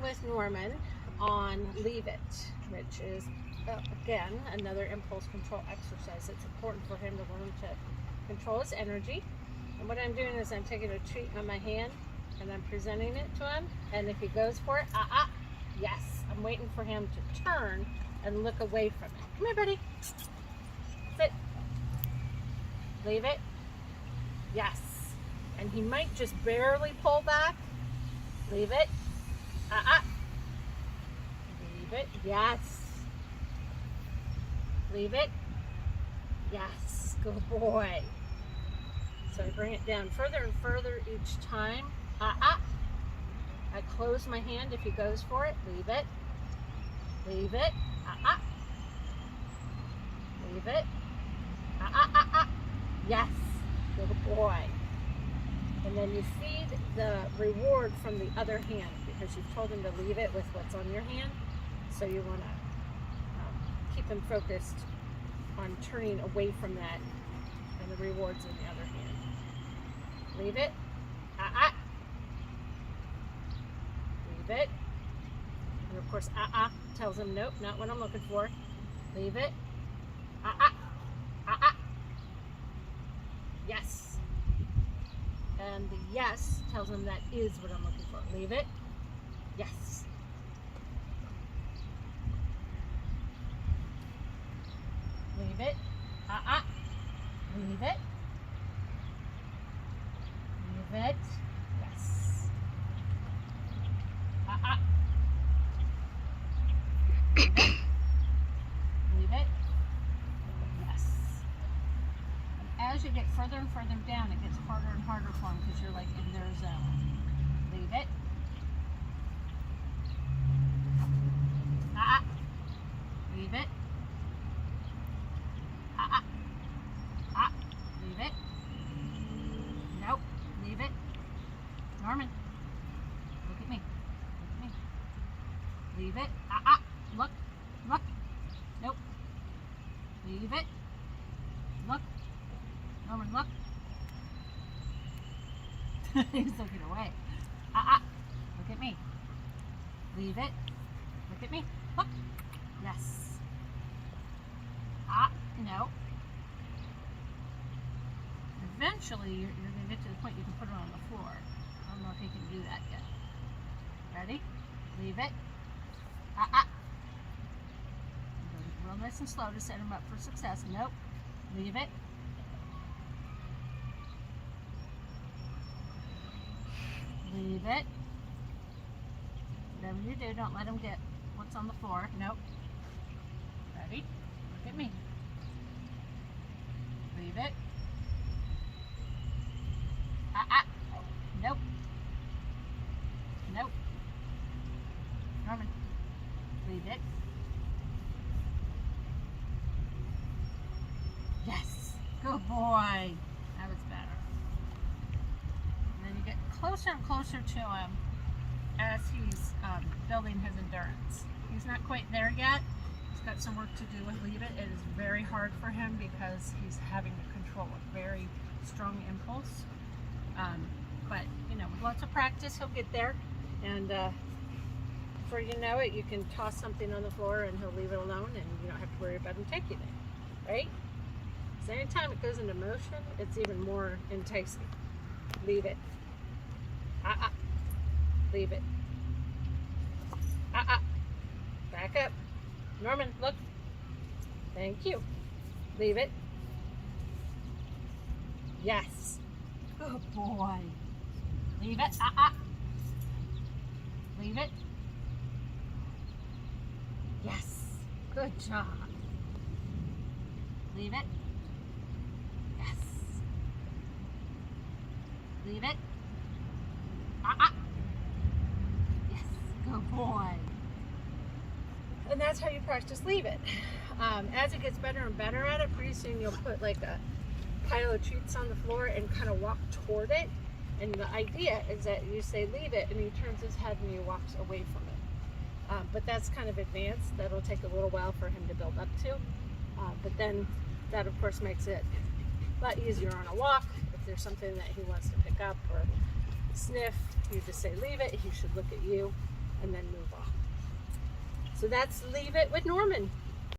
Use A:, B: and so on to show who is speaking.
A: with Norman on Leave It, which is, again, another impulse control exercise. It's important for him to learn to control his energy. And what I'm doing is I'm taking a treat on my hand and I'm presenting it to him. And if he goes for it, yes. I'm waiting for him to turn and look away from it. Come here, buddy. Sit. Leave it. Yes. And he might just barely pull back. Leave it. Leave it. Yes. Leave it. Yes. Good boy. So I bring it down further and further each time. I close my hand if he goes for it. Leave it. Leave it. Leave it. Yes. Good boy. And then you feed the reward from the other hand because you've told him to leave it with what's on your hand. So you want to keep him focused on turning away from that and the rewards in the other hand. Leave it. Leave it. And of course, tells him, nope, not what I'm looking for. Leave it. Yes. And the yes tells him that is what I'm looking for. Leave it. Yes. Leave it. Leave it. Leave it. Yes. Leave it. Leave it. Yes. And as you get further and further down, it gets harder and harder for them because you're like in their zone. Leave it. Leave it. Leave it. Nope. Leave it. Norman, look at me. Look at me. Leave it. Look. Look. Nope. Leave it. Look. Norman, look. He's looking away. Look at me. Leave it. Look at me. Look. Yes. No. Eventually, you're going to get to the point you can put it on the floor. I don't know if you can do that yet. Ready? Leave it. Real nice and slow to set him up for success. Nope. Leave it. Leave it. Whatever you do, don't let him get what's on the floor. Nope. Ready? Look at me. Leave it. Nope. Nope. Norman, leave it. Yes. Good boy. That was better. And then you get closer and closer to him as he's building his endurance. He's not quite there yet. He's got some work to do with Leave It. It is very hard for him because he's having to control a very strong impulse. But, you know, with lots of practice, he'll get there. And before you know it, you can toss something on the floor and he'll leave it alone and you don't have to worry about him taking it, right? So anytime it goes into motion, it's even more enticing. Leave it. Leave it. Back up. Norman, look. Thank you. Leave it. Yes. Good boy. Leave it. Leave it. Yes. Good job. Leave it. Yes. Leave it. Yes. Good boy. And that's how you practice Leave It. As it gets better and better at it, pretty soon you'll put like a pile of treats on the floor and kind of walk toward it. And the idea is that you say Leave It and he turns his head and he walks away from it. But that's kind of advanced. That'll take a little while for him to build up to. But then that of course makes it a lot easier on a walk. If there's something that he wants to pick up or sniff, you just say Leave It. He should look at you and then move So that's Leave It with Norman.